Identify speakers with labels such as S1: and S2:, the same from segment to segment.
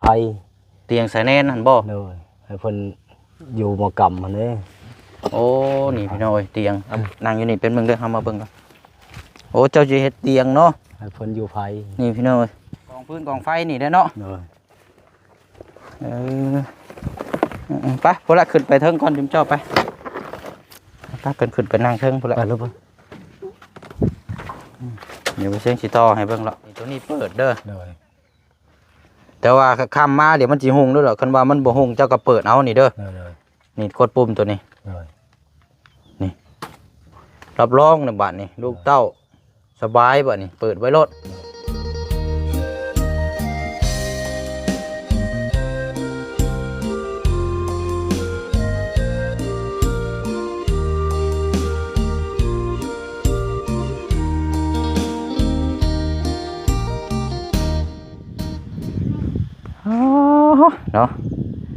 S1: ไผ
S2: เตียงใส่แน่นหั่นบ่
S1: เลยให้เพิ่นอยู่หมอกำมันเด้
S2: โอ้นี่พี่น้อยเตียงนั่งอยู่นี่เป็นเบิ่งเด้อเฮามาเบิ่งกันโอ้เจ้าสิเฮ็ดเตียงเนาะ
S1: ให้เพิ่นอยู่ไผ
S2: นี่พี่น้อยกองพื้นกองไฟนี่ได้เนาะ
S1: เลย
S2: เออไปพุ่นละขึ้นไปเทิงก่อนจิมเจ้าไปไปขึ้นไปนั่งเทิงพุ่นละ
S1: ไปแล้วบ่
S2: เดี๋ยวไปเสียงสิต่อให้เบิ่งละนี่ตัวนี้เปิดเด้อ
S1: เลย
S2: แต่ว่าค่ำมาเดี๋ยวมันสิหุงเด้อหรอกคันว่ามันบ่หุงเจ้าก็เปิดเอานี่เด้อ
S1: เลย
S2: นี่กดปุ่มตัวนี้
S1: เลย
S2: รับรองนะบัดนี้ลูกเต้าสบายบัดนี้เปิดไว้รถเนาะ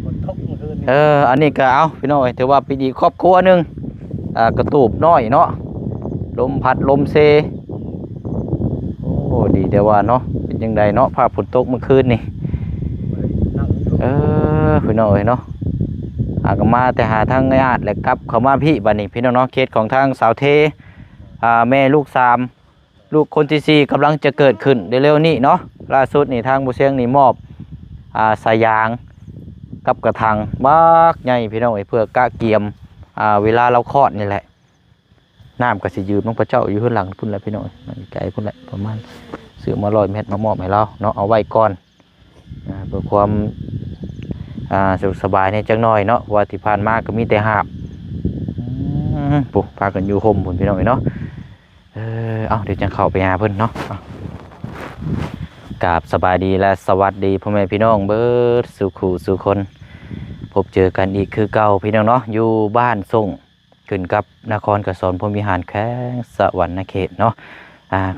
S1: มันทกมันคืนนี่
S2: อันนี้ก็เอาพี่น้อยถือว่าเป็นอีกครอบครัวหนึงกระตูบน้อยเนาะลมพัดลมเซโอ้ดีแต่ว่าเนาะเป็นยังไงเนาะภาพฝนตกเมื่อคืนนี่
S1: นั่งอยู่
S2: พี่น้อยเนาะหากมาแต่หาทางญาติและกลับเข้ามาพี่บัดนี้พี่น้องเนาะเคสของทางสาวเทแม่ลูก3ลูกคนที่4กำลังจะเกิดขึ้นเร็วๆนี้เนาะล่าสุดนี่ทางบุเชียงนี่มอบสายยางกับกระถางบักใหญ่พี่น้องเพื่อกะเกียมเวลาเราคลอดนี่แหละน้ำก็สิยืมน้องพระเจ้าอยู่ข้างหลังพุ่นแหละพี่น้องมันไกลพุ่นแหละประมาณซื้อมา100 เมตรมามอบให้เราเนาะเอาไว้ก่อนเพื่อความสุขสบายในจังหน่อยเนาะว่าที่ผ่านมาก็มีแต่หาบปุ๊บพากันอยู่ห่มพุ่นพี่น้องเนาะเอาเดี๋ยวจะเข้าไปหาเพิ่นเนาะกราบสบายดีและสวัสดีพ่อแม่พี่น้องเบิดสุขสุขคนพบเจอกันอีกคือเก่าพี่น้องเนาะอยู่บ้านส่งขึ้นกับนครกระสอนพรหมวิหารแข้งสวรรณเขตเนาะ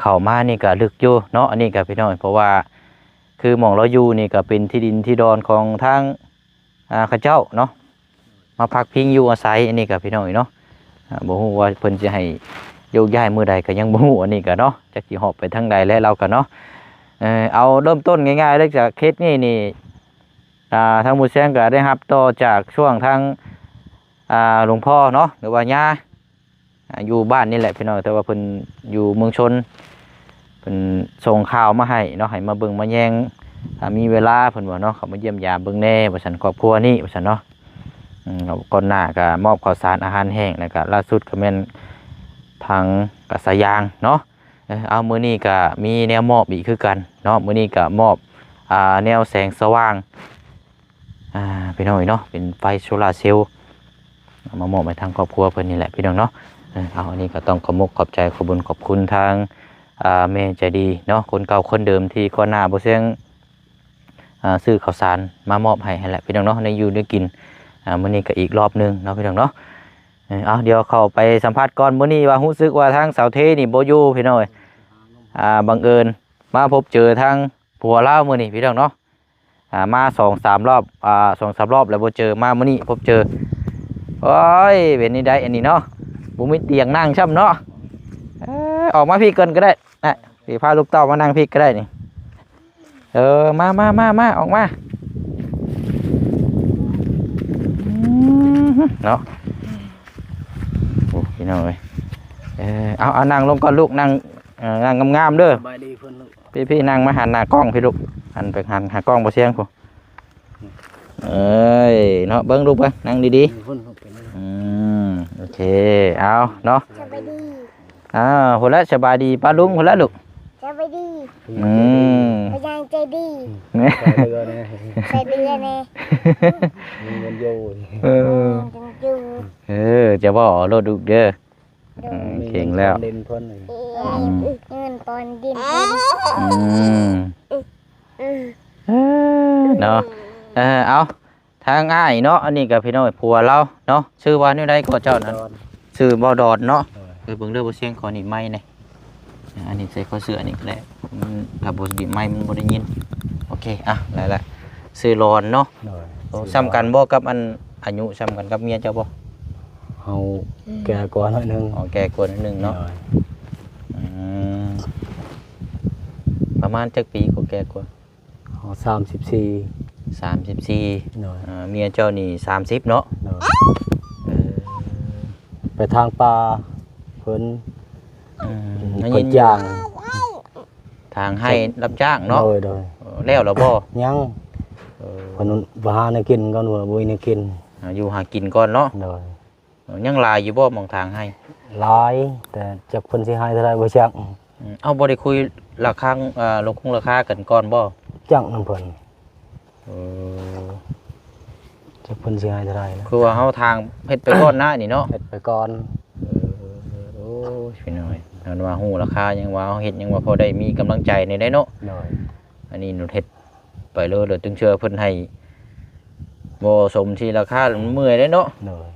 S2: เข้ามานี่ก็ลึกอยู่เนาะอันนี้ก็พี่น้องเพราะว่าคือหม่องเราอยู่นี่ก็เป็นที่ดินที่ดอนของทางข้าเจ้าเนาะมาพักพิงอยู่อาศัยอันนี้ก็พี่น้องเนาะบ่ฮู้ว่าเพิ่นจะให้โยกย้ายมื้อใดก็ยังบ่ฮู้อันนี้ก็เนาะจักสิฮอบไปทางใดและเราก็เนาะเอาเริ่มต้นง่ายๆเลยจากเคสนี่ทางหมู่แซงก็ได้รับต่อจากช่วงทางหลวงพ่อเนาะหรือว่าย่าอยู่บ้านนี่แหละพี่น้องแต่ว่าเพิ่นอยู่เมืองชนเพิ่นส่งข่าวมาให้เนาะให้มาเบิ่งมาแยงมีเวลาเพิ่นว่าเนาะเขามาเยี่ยมยามเบิ่งแน่ว่าซั่นครอบครัวนี้ว่าซั่นเนาะก่อนหน้าก็มอบข้าวสารอาหารแห้งแล้วก็ล่าสุดก็แม่นทางกระสายางเนาะเอามื้อนี้ก็มีแนวมอบอีกคือกันเนาะมื้อนี้ก็มอบแนวแสงสว่างพี่น้องเนาะเป็นไฟโซลาร์เซลล์มามอบให้ทางครอบครัวเพิ่นนี่แหละพี่น้องเนาะเอาอันนี้ก็ต้องขอบคุณขอบใจขอบคุญขอบคุณทางแม่ใจดีเนาะคนเก่าคนเดิมที่ก่อนหน้าบ่เสียงซื้อข้าวสารมามอบให้แหละพี่น้องเนาะในอยู่ได้กินมื้อนี้ก็อีกรอบนึงเนาะพี่น้องเนาะเอาเดี๋ยวเข้าไปสัมภาษณ์ก่อนมื้อนี้ว่ารู้สึกว่าทางสาวเทนี่บ่อยู่พี่น้องบังเอิญมาพบเจอทางผัวเล่ามื้อนี้พี่น้องเนาะมา2-3 รอบ2-3 รอบแล้วบ่เจอมามื้อนี้พบเจอโอ้ยเป็นนี่ได้อันนี้เนาะบ่มีเตียงนั่งช่ำเนาะออกมาพี่เกินก็ได้พี่พาลูกเต้ามานั่งพี่ก็ได้นี่มาออกมาเนาะโอ้พี่น้องเอ้ยเอานั่งลงก่อนลูกนั่งงามๆเด้อ
S1: สบายดีเพิ่นลูก
S2: พี่นั่งมาหันหน้ากล้องพี่ลูกหันไปหากล้องบ่เสียงพุ่นเนาะเบิ่งลูกเบิ่งนั่งดีๆ
S1: เพิ่นเป็น
S2: โอเคเอาเนาะ
S3: สบายดี
S2: คนละสบายดีป้าลุงคนละลูก
S3: สบายดี พยางใจดี
S1: ใจเรือเนี่ย
S3: ใจดีแน่
S1: มีเงินโยน
S3: จังจู
S2: จะบอกรถดุเด้อเก่งแล้ว
S1: เด่นเพิ่นเลย
S3: เงินปอนดิน
S2: เนาะเอาทางง่ายเนาะอันนี้กับพี่น้อยผัวเราเนาะชื่อว่านี่ได้ก็เจ้านั้นชื่อบ่ดอดเนาะเบิ่งเด้อบ่เสียงขอนี่ไม้นี่อันนี้ใส่ข้อเสื้อนี่ก็ได้ถ้าบ่ดีไม้มันบ่ได้ยินโอเคแล้วชื่อรอนเนาะซ้ำกันบ่กับอันอายุซ้ำกันกับเมียเจ้าบ่
S1: เฮาแก่กว่าหน่อยนึง
S2: แก่กว่านิดนึงเนาะประมาณจักปีก็แก่กว่า
S1: เฮา34
S2: 34
S1: โดย
S2: เมียเจ้านี่30เนาะ
S1: โดยไปทางป่าเพิ่น
S2: นั่น
S1: เพิ่
S2: ยิ
S1: น
S2: น
S1: จ้าง
S2: ทางให้รับจ้างเนาะ
S1: โดยโดย
S2: แล้วเหรอบ่
S1: ยังเพิ่นว่าหาในกินก่อนว่าบ่มีในกิน
S2: อยู่หากินก่อนเนาะ
S1: โดย
S2: ยังหลายอยู่บ่มองทางให้
S1: หลายแต่จักเพิ่นสิให้เท่าใดบ่จัก
S2: เอาบ่ได้คุยราคาลงคงราคากันก่อนบ่
S1: จักนำเพิ่น
S2: เออ
S1: จักเพิ่นสิให้เท่าใดนะ
S2: คือว่าเฮาทางเฮ็ดไปก่อนหน้านี่เนาะ
S1: เฮ็ดไปก่อน
S2: โอ้ยพี่น้อยนั่นว่าฮู้ราคายังว่าเฮาเฮ็ดยังว่าพอได้มีกำลังใจในได้เนาะ
S1: โดย
S2: อันนี้หนูเฮ็ดไปเลยเดี๋ยวถึงเชื่อเพิ่นให้บ่สมที่ราคามันเมื่อยได้เนาะ
S1: โดย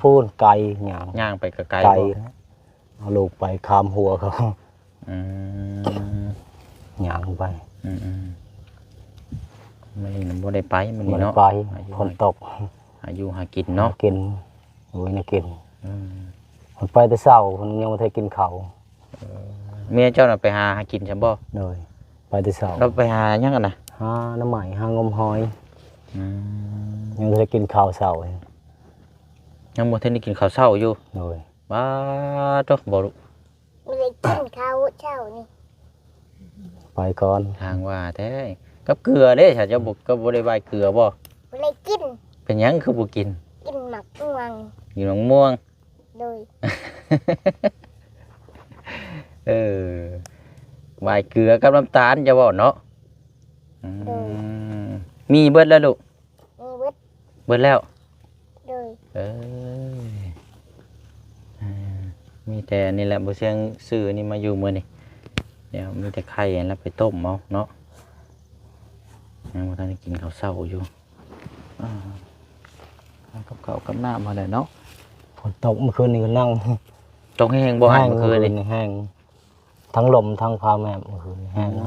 S1: พูนไกลหยัง
S2: ย่างไปก็ไกล
S1: ไกล
S2: บ่
S1: เอาลูกไปคามหัวเขา
S2: อืม
S1: หยังไป
S2: อืมมันนี่บ่ได้ไปมัน
S1: บ่
S2: นี่
S1: ได้
S2: เนาะ
S1: ไปฝนตก
S2: อายุหากินเนาะ
S1: กินโอ้ยน่ากิน
S2: อืม
S1: มันไปแต่เช้ามันยังบ่ทันกินข้าว
S2: เมียเจ้าน่ะไปหากินใช่บ่
S1: โดยไปแต่เช้า
S2: เราไปหาหยังกันน่ะ
S1: หาน้ำใหม่หางมหอย
S2: อืม
S1: ยังบ่ได้กินข้าวเช้าเลย
S2: ยังบ่ทันได้กินข้าวเช้าอยู่
S1: โดย
S2: ว้าตัวบ่รู้
S3: ไม่ได้กินข้าวเช้านี่
S1: ไปก่อน
S2: ทางว่าแท้กับเกลือเด้ฉันจะบ่ก็บ่ได้ใบเกลือบ่
S3: ไม่ได้กิน
S2: เป็นหยังคือบ่กิน
S3: กินหมักม่วง
S2: อยู่หนองม่วง
S3: โดย
S2: เออใบเกลือกับน้ำตาลจะบ่เนาะอืมมีเบิดแล้วลูก
S3: มีเวท
S2: เบิดแล้ว
S3: โดย
S2: เออมีแต่นี่แหละบ่เสียงซื้อนี่มาอยู่มื้อนี้เดี๋ยวมีแต่ไข่แล้วไปต้มเอาเนาะยังบ่ทันได้กินข้าวเช้าอยู่กับข้าวกับน้ำมาแล้วเนาะ
S1: ฝนตกเมื่อคืนนี้ก็นั่ง
S2: ตรงแห้งบ่ให้เมื่อคืนนี่
S1: แห้งทั้งลมทั้งพาแม่เมื่อคืนนี้แห้งนะ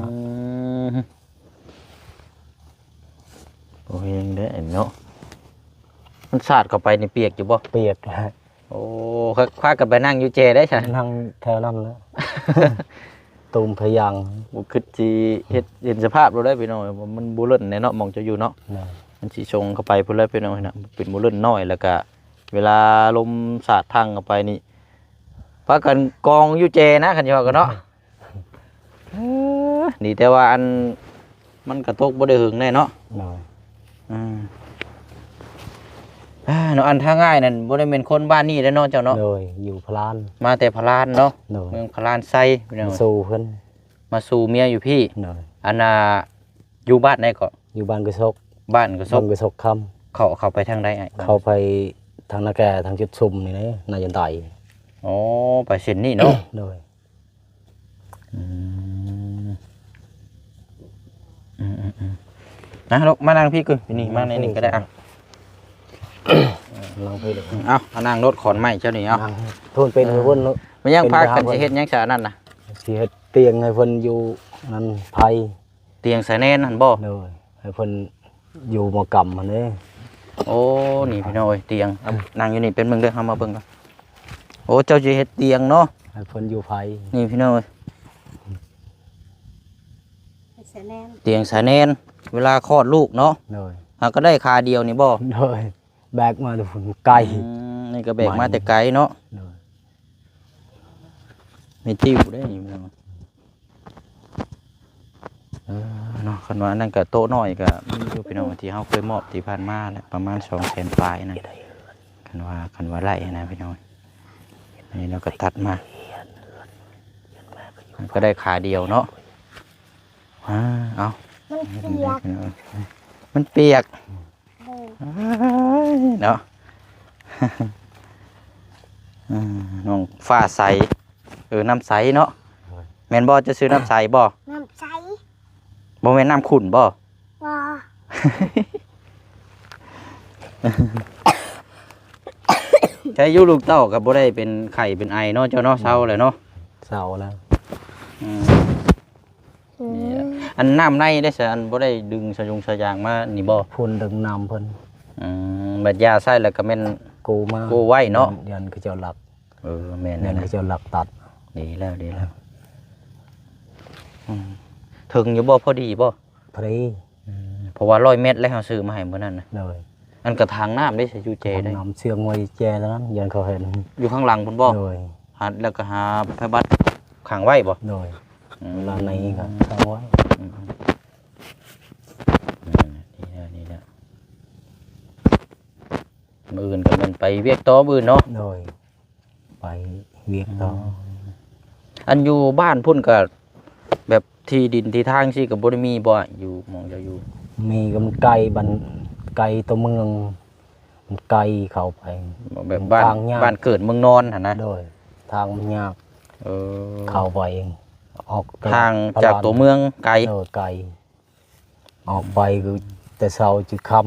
S2: โอ้ยยังเด้อเนาะมันสาดเข้าไปในเปียกอยู่บ่
S1: เปียก
S2: โอ้คว้ากันไปนั่งอยู่เจได้ใช่
S1: นั่งแถวนั้นแล้ว ตูมพะยัง
S2: บุคือจีเห็นสภาพเราได้ไปหน่อยว่ามันบุเล่นในเนาะมองจะอยู่เนาะ
S1: นะ
S2: มันสีชงเข้าไปพุ่นเลยไปหน่อยนะเป็นบุเล่นน้อยแล้วก็เวลาลมสาดทางเข้าไปนี่พากันกองอยู่เจนะคันยอกันเนาะนี่แต่ว่าอันมันกระตกบ่ได้หึงแน่เนาะ
S1: หน่อย
S2: เนาะอันท่าง่ายนั่นบ่ได้เป็นคนบ้านนี้แล้วเนาะเจ้าเนาะ
S1: เลยอยู่พลาน
S2: มาแต่พะลานเนาะ
S1: หน่อย
S2: เมืองพะลานไซพี่น้อง
S1: สู้เพิ่น
S2: มาสู่เมียอยู่พี่
S1: หน่อย
S2: อันน่ะอยู่บ้านไหนก็
S1: อยู่บ้านกระซก
S2: บ้านก็ซ
S1: บ้า
S2: บ
S1: นกระซกค
S2: เข้าไปทางใดไอ้
S1: ำเข้าไปทางนาแก่ทางจุดซุ่มนี่นะนายยันไต
S2: อ๋อไปเส้นนี้เนาะ
S1: เลย
S2: อืมนะลูกมานั่งพี่กึ่งนี่มาในนี่ก็ได้อ่ะ
S1: ลองไปเลย
S2: เอามานั่งรถขอนไม้เจ้านี่เอา
S1: นั่งทุนเป็นให้เพิ่นเนอะ
S2: มันยังพากันสิเฮ็ดหยังซะนั่นน่ะ
S1: สิเฮ็ดเตียงให้เพิ่นอยู่นั่นไผ
S2: เตียงสะแนนหั่นบ่
S1: เลยให้เพิ่นอยู่หมอกำมันเด้
S2: โอ้นี่พี่น้อยเตียงเอานั่งอยู่นี่เป็นเบิ่งเด้อเฮามาเบิ่งกันโอ้เจ้าสิเฮ็ดเตียงเนาะ
S1: ให้เพิ่นอยู่ไผ
S2: นี่พี่น้อย
S3: แสนน
S2: เตียงสะแนนเวลาคลอดลูกเนาะ
S1: เลย
S2: ก็ได้คาเดียวนี่บ่
S1: เลยแบกมาแต่ฝุ่นไกล
S2: นี่ก็แบกมาแต่ไกลเนาะ
S1: เลย
S2: ไม่ติ้วได้นี่พี่น้องเนาะคันว่านั่นก็โต๊ะน้อยก็มีอยู่พี่น้องที่เฮาเคยมอบที่ผ่านมาแหละประมาณ200,000ปลายนั่นคันว่าไร่นะพี่น้องนี่เราก็ตัดมามันก็ได้ขาเดียวเนาะเอา
S3: มันเปียก
S2: มันเปียก
S3: เลย
S2: เนาะ น้องฟ้าใสน้ำใสเนาะแม่นบ่จะซื้อน้ำใสบ่
S3: น้ำใส
S2: บ่แม่นน้ำขุ่นบ่
S3: ว้า
S2: ใช้อยูลูกเต้ากับบ่ได้เป็นไข่เป็นไอเนาะเจ้าเนาะเศร้าเลยเนาะ
S1: เศร้าแล้ว
S2: นี่แหละอันน้ำในได้ซะอันบ่ได้ดึงสะยงสะยางมานี่บ่
S1: พุ่นดึงน้ำเพิ่น
S2: บัดยาใส่แล้วก็แม่น
S1: กูมา
S2: กูไว้เนาะ
S1: ยันคือเจ้าหลัก
S2: แม่น
S1: ยั
S2: นั่
S1: น
S2: นแห
S1: คื
S2: ละ
S1: อเจ้าหลักตัด
S2: ดีแล้วถึงอยู่บ่พอดีบ่
S1: พรี
S2: เพราะว่า100 เมตรแล้วเฮาซื้อมาให้มื้อนั้นน่ะ
S1: เลย
S2: อันกระถางน้ำได้ใส่จูเจได้
S1: น้ำเชื่องไว้แจแล้วนั้นยันเขาเห็น
S2: อยู่ข้างหลังพุ่นบ่
S1: เลย
S2: หาแล้วก็หาไผบัดขังไว้บ่
S1: เลยเวลาในครับเอาไว้
S2: นี่นะมื้ออื่นก็มันไปเวียกต่อมื้อเนาะ
S1: เลยไปเวียกต่อ
S2: อันอยู่บ้านพุ่นก็แบบที่ดินที่ทางสิก็บ่ได้มีบ่อยู่หม่องจะอยู่
S1: มีก็มันไกลบันไกลตัวเมืองมันไกลเข้าไป
S2: แบบบ้าน
S1: ทางยาก
S2: บ้านเกิดเมืองนอนหั่นนะ
S1: โดยทางมันยาก
S2: เออ
S1: เข้าไปเองออก
S2: ทางจากตัวเมืองไกล
S1: ไกลออกไปคือแต่เช้าจะค่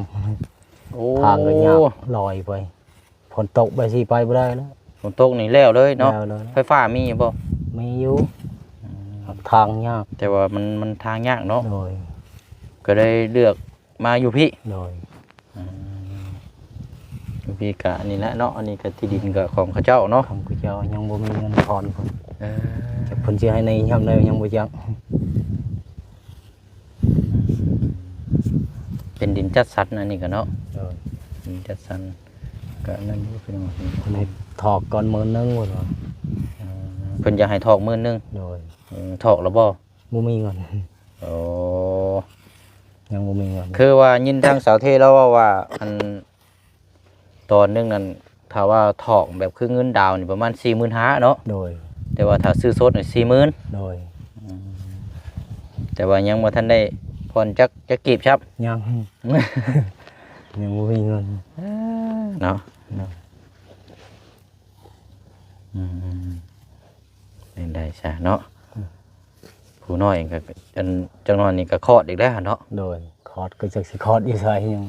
S2: โอ้
S1: ำทางก็ยากลอยไปฝนตกไปสิไปไม่ได้แล้ว
S2: ฝนตกนี่แล้วเลยเนาะ
S1: แล้วเลย
S2: ไฟฟ้ามีบ่
S1: ไม่อยู่ทางยาก
S2: แต่ว่ามันทางยากเนาะ
S1: โดย
S2: ก็ได้เลือกมาอยู่พี่
S1: โดย
S2: อยู่พี่กะนี่แหละเนาะอันนี้ก็ที่ดินก็ของเขาเจ้าเนาะ
S1: คำกูเจ้ายังบ่มีเงินทอนเพิ่น
S2: เออ
S1: แต่เพิ่นสิให้ในยามใดยังบ่จัก
S2: เป็นดินจัดสรรอันนี้ก็เนาะ
S1: โดย
S2: ดินจัดสรรก็นั่นอยู่เป็นว่า
S1: เพิ่นให้ถอกก่อนมื้อนึงว่า
S2: เพิ่นอยากให้ถอกมื้อนึง
S1: โดย
S2: ถอกแล้วบ่
S1: บ่มีเงิน
S2: โอ้
S1: ยังบ่มีเงิน
S2: คือว่ายินทางสาวเทแล้วว่าอันตอนนึงนั้นถ้าว่าถอกแบบคือเงินดาวนี่ประมาณ 45,000เนาะ
S1: โดย
S2: แต่ว่าถ้าซื้อสดนี่ 40,000
S1: โดย
S2: แต่ว่ายังบ่ทันได้ผ่อนจักกีบครับ
S1: ยัง ยังบ่มีเงิน
S2: เนาะ
S1: เนาะ
S2: เป็นได้ซะเนาะผู้น้อยก็อันจังน้อยนี่ก็คลอดอีกแล้วเนาะ
S1: โดยคอร์ดก็จักสิคอร์ดอยู่ไสยัง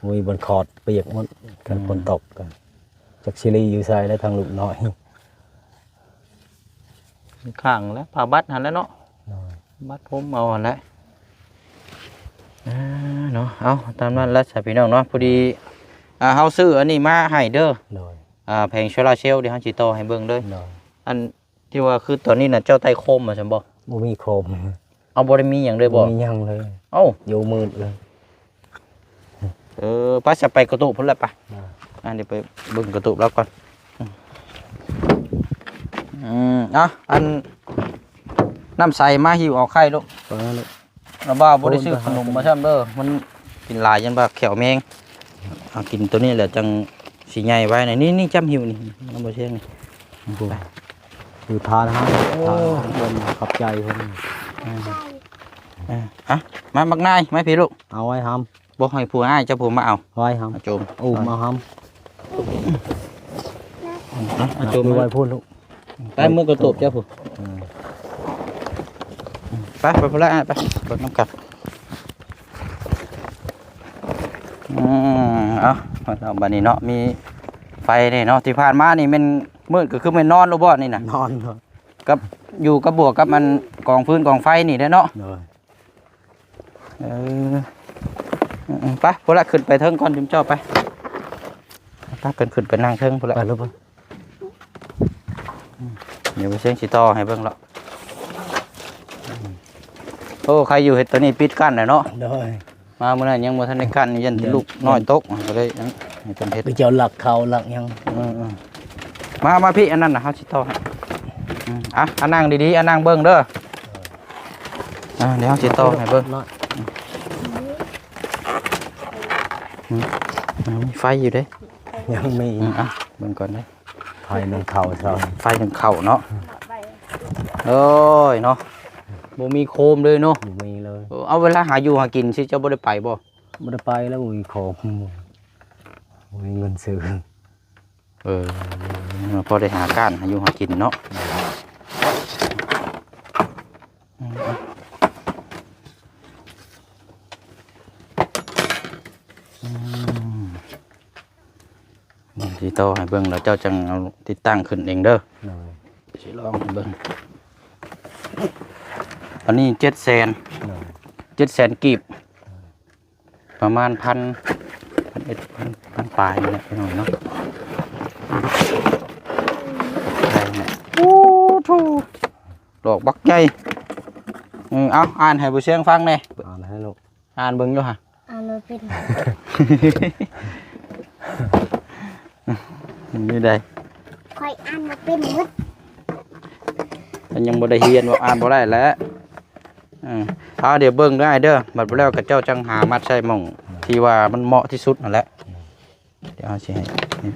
S1: มีบนคอร์ดเปียกหมดกันฝนตกกันจักสิลีอยู่ไสแล้วทางลูกน้อย
S2: ข้างแล้วผ่าบัตรหั่นแล้วเนาะ
S1: โดย
S2: บัตรผมเอาหั่นแหละเนาะเอาตามนั้นแล้วจ้ะพี่น้องเนาะพอดีเฮาซื้ออันนี้มาให้เด้อ
S1: โดย
S2: แผงโซลาร์เซลล์เดี๋ยวเฮาสิต่อให้เบิ่งเลย
S1: โดย
S2: อันที่ว่าคือตอนนี้น่ะเจ้าไต้โคมอ่ะซั่นบ่
S1: บ่มีโคม
S2: เอาบ่ได้มีหยังเลยบ่
S1: มีหยังเลย
S2: เอ้า
S1: อยู่มืดเลย
S2: ไปจะไปกระตุกพุ่นแล้วปะเดี๋ยวไปเบิ่งกระตุกแล้วก่อนอันน้ำใสมาหิวเอาไข่ลูก
S1: ตรงนั้นลูก
S2: เราบ้าบ่ได้ซื้อขนมมาซ้ำเด้อมันกินหลายยันบ่าแขวแมงเอากินตัวนี้แหละจังสิใหญ่ไว้หน่อยนี่จำหิวนี่น้ำบ่เชียงนี่ไป
S1: อยู่ทานฮะทานเพิ่นขอบใจเพิ่น
S2: มาบักนายมาพี่ลูก
S1: เอาไว้ห้ำ
S2: บ่ให้ผู้อ้ายเจ้าผู้มาเอา
S1: ไว้ห้
S2: เอาโจม
S1: ำอุ้มเอาห้
S2: เอา
S1: ำ
S2: โจม
S1: ไว้พูดลูก
S2: ไปมือกระตุกเจ้าผู้ไปพุ่นละไปเบิ่งน้ำกัดเอาเราบัดนี้เนาะมีไฟนี่เนาะที่ผ่านมานี่มันมืดก็คือมันนอนโรบอทนี่น่ะ
S1: นอนเถอะ
S2: กับอยู่กับบวกกับมันกองพื้นกองไฟนี่ได้อเนาะ
S1: โดย
S2: ไปพุ่นละขึ้นไปเทิงก่อนจุ่มเจ้าไปไปขึ้นไปนั่งเทิงพุ่นละ
S1: ไปลูกไป
S2: เดี๋ยวไปเสียงสิต่อให้เบิ่งละโอ้ใครอยู่เห็ดตัวนี้ปิดกั้นเลยเนาะ
S1: โดย
S2: มาเมื่อนั้นยังบ่ทันได้กั้นยันลูกน้อยตกก็เลยยังให้เป็นเฮ็ด
S1: ไปเจ้าหลักเขาหลักยัง
S2: มาพี่อันนั้นนะเขาสิต่อให้อันนั่งดีๆอันนั่งเบิ่งเด้อเดี๋ยวสิต่อให้เบิ่ง
S1: น้อย
S2: มีไฟอยู่เด้
S1: ยังมี
S2: เบิ่งก่อนเด้
S1: ไฟมันเข่าเท่า
S2: ไฟถึงเข่าเนาะโอ้ยเนาะบ่มีโคมเลยเนาะ
S1: บ่มีเลย
S2: เอาเวลาหาอยู่หากินสิเจ้าบ่ได้ไปบ่
S1: บ่ได้ไปแล้วบ่มีโคมบ่มีเงินซื้อ
S2: พอได้หาก้านหาอยู่หากินเนาะสิโตให้เบิ่งแล้วเจ้าจังเอาติดตั้งขึ้นเองเด้อ
S1: โดย
S2: สิลองให้เบิ่งอันนี้700,000
S1: โดย
S2: 700,000กีบประมาณพันปลายนี่แหละพี่น้องเนาะใช่เนี่ยโอ้โธ่ดอกบักใหญ่เอาอ่านให้ผู้เชี่ยงฟังแน่
S1: อ่านให้ลูก
S2: อ่านเบิ่งอยู่ฮะ
S3: อ่านบ่เป็น
S2: นี่ได้
S3: ค่อยอ่านบ่เป็นหมด
S2: มันยังบ่ได้เรียนว่าอ่านบ่ได้แล้วเดี๋ยวเบิ่งได้เด้อบัดบ่แล้วก็เจ้าจังหามัดใส่หม่องที่ว่ามันเหมาะที่สุดนั่นแหละเดี๋ยวเอาสิให้นี่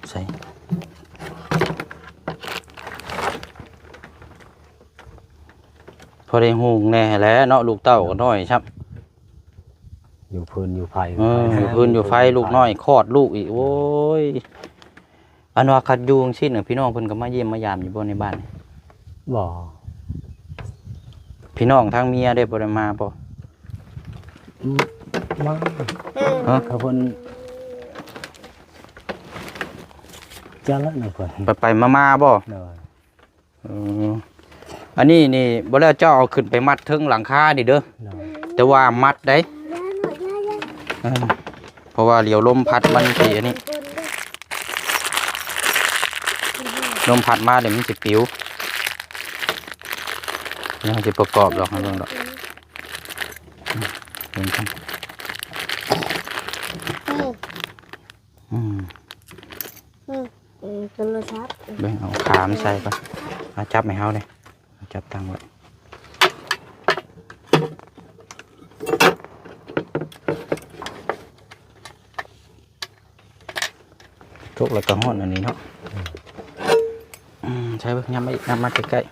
S2: ใส่พอได้ฮู้แน่แหล้วเนาะลูกเต้าก็น้อยครับ
S1: อยู่พื้นอยู่ไฟ
S2: อยู่พื้นอยู่ไฟลูกน้อยคลอดลูกอีกโอ้ยอันว่าคัดอยู่จังซี่น่ะพี่น้องเพิ่นก็มาเยี่ยมมายามอยู่บ่ในบ้านนี่
S1: บ่
S2: พี่น้องทางเมียได้บ่ได้มาบ่
S1: มา
S2: ฮะ
S1: เขาเพิ่นจะละนะเพิ่น
S2: ไปมาบ่
S1: เด้อ
S2: เอออันนี้นี่บ่แล้วเจ้าเอาขึ้นไปมัดถึงหลังคานี่เด้อ
S1: เด้อ
S2: แต่ว่ามัดได้เพราะว่าเหลียวลมพัดมันสิอันนี้ลมพัดมาเดี๋ยวมันสิปิวยังสิประกอบหรอกนะเบิ่งดอกเบิ่งกัน
S3: โทรศัพท์
S2: เบิ่งเอาขามนใส่ไปเอาจับให้เฮาเลยเอาจับตั้งไว้ทุกแล้วก็ฮ้อนอันนี้เนาะใช่เบิ่งย้ำมาใกล้ๆ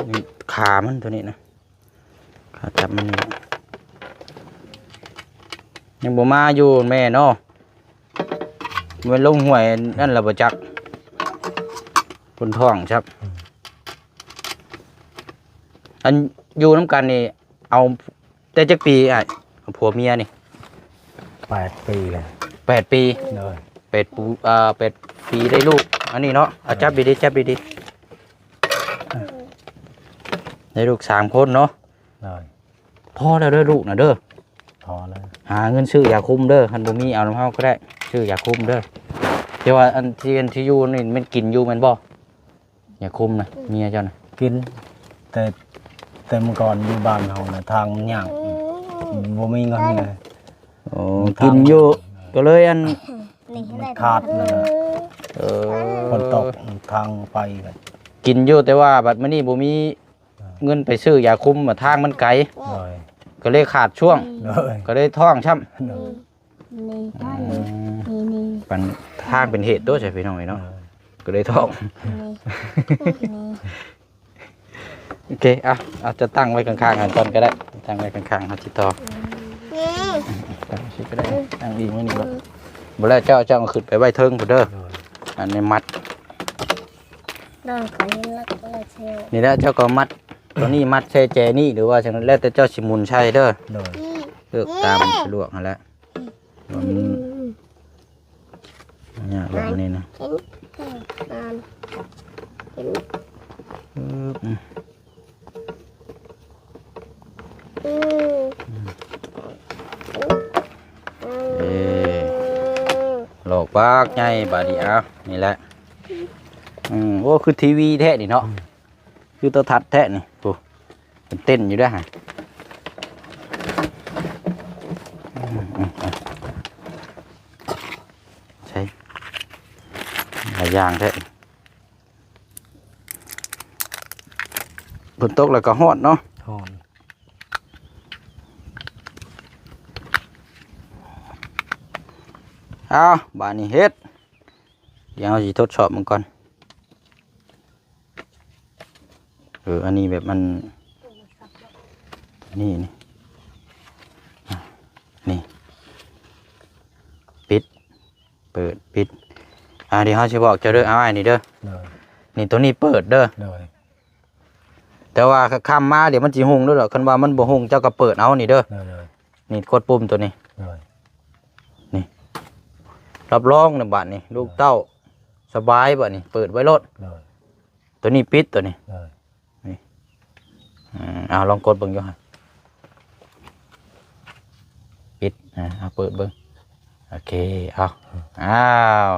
S2: นี่ขามันตัวนี้นะขาจับมันนี่ยังบ่มาอยู่แม่เนาะมันลงห้วยนั่นล่ะบ่จักคนท้องครับอันอยู่น้ำกันนี่เอาแต่จักปีอ่ะเอาผัวเมียนี่
S1: 8 ปีเลย
S2: 8 ปี
S1: เด้อ
S2: 8 ปีได้ลูกอันนี้เนาะเอาจับดีๆจับดีๆได้ลูก3 คนเนาะ
S1: เด้อ
S2: พ่อแล้วเด้อลูกนะเด้อ
S1: พอแล้ว
S2: หาเงินซื้อยาคุมเด้อคันบ่มีเอาน้ำเฮาก็ได้ซื้อยาคุมเด้อแต่ว่าอันที่อยู่นี่มันกินอยู่แม่นบ่ยาคุมนะเมียเจ้านะ
S1: กินแต่เมื่อก่อนอยู่บ้านเฮาน่ะทางมันยากบ่มีเงินเลย
S2: โอ้กินอยู่ก็เลยอัน
S3: นี่ให้ได้
S1: ขาดนั่นน่ะ
S2: เออ
S1: ฝนตกทางไปก็
S2: กินอยู่แต่ว่าบัดมื้อนี้บ่มีเงินไปซื้อยาคุมมาทางมันไกล
S1: เด้อ
S2: ก็เลยขาดช่วง
S1: เด้อ
S2: ก็เลยท้องช้ำ
S1: เด้อ
S3: นี่ได้นี่
S2: ปันทางเป็นเหตุด้วยใช่พี่น้องเนาะก็เลยท้อง
S3: นี่
S2: โอเคเอาจะตั้งไว้ข้างๆกันก่อนก็ได้ตั้งไว้ข้างๆครับจิตต่อ
S3: นี่
S2: ตั้งชิก็ได้ตั้งดีมื้อนี้บ่บ่แล้วเจ้าเอาขึ้นไปไว้เทิงพุ่นเด้ออันนี้มัด
S3: น้องคนนี้รักและเชล
S2: นี่แหละเจ้าก็มัดตัวนี้มัดแช่แจนี่หรือว่าจังนั้นแล้วแต่เจ้าสิหมุนใช่เด้อ
S1: เด้อ
S2: เลือกตามสะดวกนั่นแหละมันเนี่ยแบบนี้นะ
S3: นาน
S2: เอหลอกปากไงบาดนีเอานี่แหละโอ้คือทีวีแท้นี่เนาะคือโตัวทัดแท้นี่โอ้เป็นเต้นอยู่ด้วยฮะใช่หลายอย่างแท้ฝนตกแล้วก็ฮอดเนาะ
S1: ทอน
S2: เอาบานนี้เฮ็ดเดี๋ยวเราสิทดสอบมันก่อนอันนี้แบบมันนี่นี่ปิดเปิดปิดเดี๋ยวเขาจะบอกเจ้าเด้อเอาไอ้นี่เด้อ
S1: เด้อ
S2: นี่ตัวนี้เปิดเด้อ
S1: เด้อ
S2: แต่ว่าข้ามมาเดี๋ยวมันสิหุงด้วยหรอกคันว่ามันบ่หุงเจ้าก็เปิดเอานี่เด้อ
S1: เด้อเด้อ
S2: นี่กดปุ่มตัวนี้
S1: เด้อ
S2: รับรองนะบัดนี้ลูกเต้าสบายบัดนี้เปิดไว้รถ
S1: เด้อ
S2: ตัวนี้ปิดตัวนี้
S1: เด้อ
S2: เอาลองกดเบิ่งอยู่ฮะ ปิดเอาเปิดเบิ่งโอเคเอาอ้าว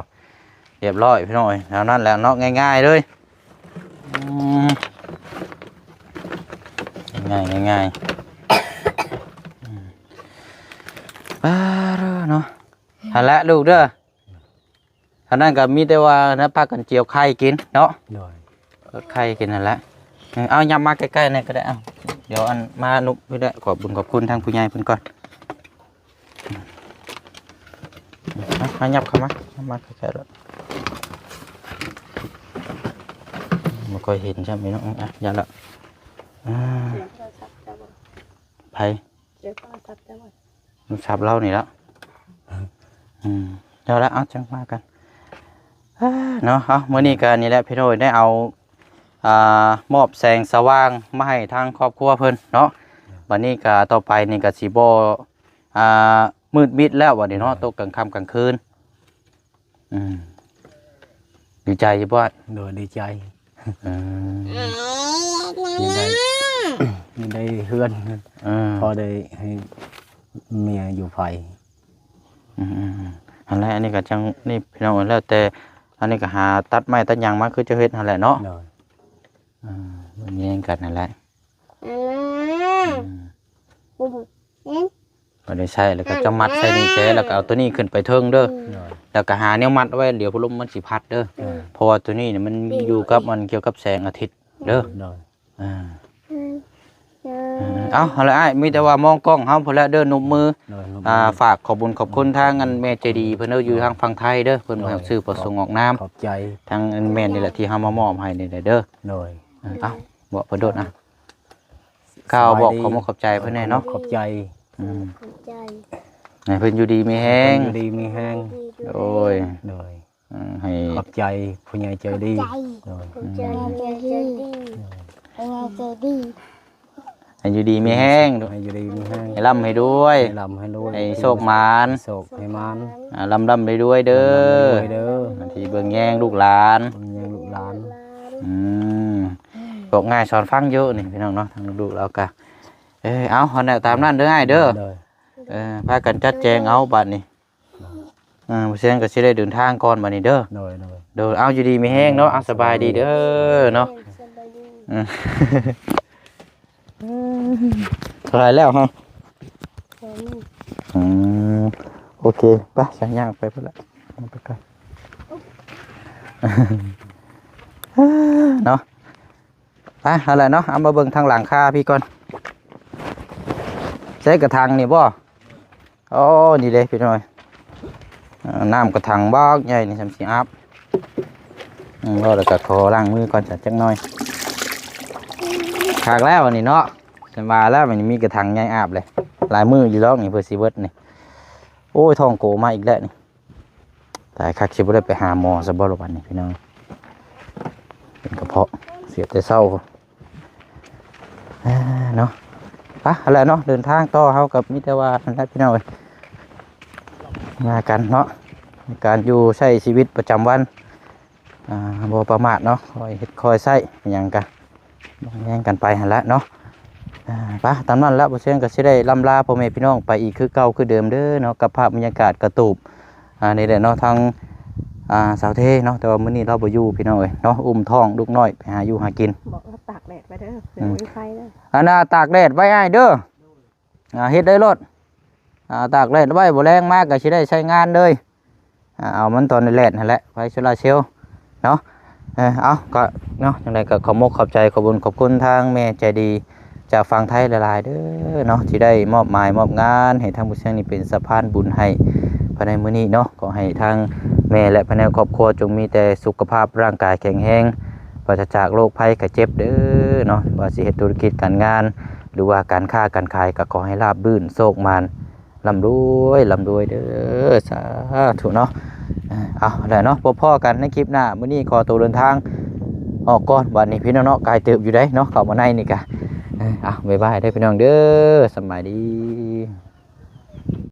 S2: เรียบร้อยพี่น้อยแล้วนั่นแหละเนาะง่ายๆเลยง่ายเนาะหันละลูกเด้อท่านั้นก็มีแต่ว่านะพากันเจียวไข่กินเนาะ
S1: โดย
S2: ไข่กินนั่นแหละเอายำมาใกล้ๆนี่ก็ได้เอาเดี๋ยวอันมานุกไปได้ขอบบุญขอบคุณทางผู้ใหญ่เพิ่นก่อนมายับเข้ามามาใกล้ๆแล้วไม่ค่อยเห็นใช่ไหมน้องอ่ะยันละไผ่มันสับเล่านี่แล้วเดี๋ยวละเอาจังมากันเนาะเอาเมื่อนี้กันนี่แหละพี่โน้ยได้เอามอบแสงสว่างมาให้ทางครอบครัวเพิ่นเนาะวันนี้ก็ต่อไปนี่ก็สิบ่มืดมิดแล้ววันนี้เนาะตกกลางค่ำกลางคืนดีใจอยู่บ่
S1: โดยดีใจ
S2: ยั
S1: ยังได้เฮือนพอได้ให้เมียอยู่ไผ
S2: อันแรกอันนี้ก็จังนี่พี่น้องแล้วแต่อันนี้ก็หาตัดไม้ตัดยางมาคือจะเฮ็ดนั่นแหละเนาะมันแย่งกันนั่นแหละก็ได้ใช้แล้วก็จะมัดใส่นี่แจแล้วก็เอาตัวนี้ขึ้นไปเทิงเด้อแล้วก็หาแนวมัดไว้เดี๋ยวพัดลมมันสิพัดเด้อเพราะว่าตัวนี้เนี่ยมันอยู่กับมันเกี่ยวกับแสงอาทิตย์เด้อเอาละไอ้มีแต่ว่ามองกล้องเฮาพุ่นละเด้อหนุ่มมือฝากขอบคุญขอบคุณทางอันแม่ใจดีเพิ่นเด้ออยู่ทางฝั่งไทยเด้อเพิ่นให้ซื้อประสงค์ออกน้ำ
S1: ขอบใจ
S2: ทางอันแม่นี่แหละที่เฮามามอบให้นี่แหละเด้อ
S1: โดย
S2: เอาบอกเพิ่นโดดนะก้าวบอกขอบใจเพิ่นแน่เนาะ
S1: ขอบใจ
S2: ให้เพิ่นอยู่ดีมีแฮง
S1: อยู่ดีมีแห้ง
S2: โอ้ย
S1: โดย
S2: ให้
S1: ขอบใจผู้ใหญ่ใจดีโดย
S2: ให้อยู่ดีมีแฮง
S1: ให้อยู่ดีมีแห้ง
S2: ให้ร่ำให้ด้วย
S1: ให้ลำให้รวย
S2: ให้โชคมาน
S1: โชคให้มาน
S2: ร่ำได้ด้วยเด้อ
S1: เด้อ
S2: ที่เบิ่งแย่งลูกหลาน
S1: ยังลูกหลาน
S2: บอกง่ายสอนฟังเยอะนี่พี่น้องเนาะทางลูกเราก็เอาเฮาแนวตามนั้นเด้อง่ายเด้อพากันจัดแจงเอาบัดนี้เพราะฉะนั้นก็สิได้เดินทางก่อนบัดนี้เด้อเด้อเอาอยู่ดีมีแห้งเนาะเอาสบายดีเด้อเนาะเท่าไหร่แล้วฮะโอเคไปฉันย่างไปพุ่นละไปกันเนาะไปอะไรเนาะเอามาเบิ่งทางหลังคาพี่ก่อนใช้กระถางนี่บ่โอ้นี่เลยพี่น้อยน้ำกระถางบ้ากใหญ่นี่ทำสีอาบเราแล้วก็ขอล้างมือก่อนจักหน่อยขากแล้วนี่เนาะฉันมาแล้วมันมีกระถางใหญ่อาบเลยลายมืออยู่แล้วนี่เพื่อซีเวิร์ดนี่โอ้ยทองโกมาอีกแล้วนี่แต่คักชิบุได้ไปหาหมอซะบ่ละวันนี่พี่น้องเป็นกระเพาะเสียแต่เศร้าเนาะไปอะไรเนาะเดินทางต่อเฮากับมิตรว่านั่นแหละพี่น้องมากันเนาะในการอยู่ใช้ชีวิตประจำวันบ่ประมาทเนาะคอยเฮ็ดคอยใช้อย่างกันแย่งกันไปหั่นละเนาะไปตามนั้นแล้วบ่เช่นก็สิได้ล่ำลาพ่อแม่พี่น้องไปอีกคือเก่าคือเดิมเด้อเนาะกับภาพบรรยากาศกระตูบนี่แหละเนาะทางสาวเทเนาะแต่ว่ามื้อนี้เราบ่อยู่พี่น้องเอ้ยเนาะอุ้มท้องลูกน้อยไปหาอยู่หากิน
S4: บอกว่าตากแดดไปเด้อเดี๋ยวมีไฟเด้อ
S2: อันน่ะตากแดดไว้อ้ายเด้อเฮ็ดได้รถตากแดดไว้บ่แรงมากก็สิได้ใช้งานเลยเอามันตอนแดดนั่นแหละไฟโซลาร์เซลล์เนาะเอาก็เนาะจังไดก็ขอบขอบใจขอบคุญขอบคุณทางแม่ใจดีจากฝั่งไทยหลายๆเด้อเนาะที่ได้มอบหมายมอบงานให้ทางผู้เชี่ยวนี่เป็นสะพานบุญให้ภายในมื้อนี้เนาะก็ให้ทางแม่และภายในครอบครัวจงมีแต่สุขภาพร่างกายแข็งแรงปราศจากโรคภัยไข้เจ็บเด้อเนาะว่าสิเฮ็ดธุรกิจการงานหรือว่าการค้าการขายก็ขอให้ราบรื่นโชคมานร่ำรวยเด้อสาธุเนาะเอาแล้วเนาะพบพ่อกันในคลิปหน้ามื้อนี้ขอตัวเดินทางออกก่อนวันนี้พี่น้องเนาะกายเติบอยู่ได้เนาะเข้ามาในนี่กะบ๊ายบายได้พี่น้องเด้อสบายดี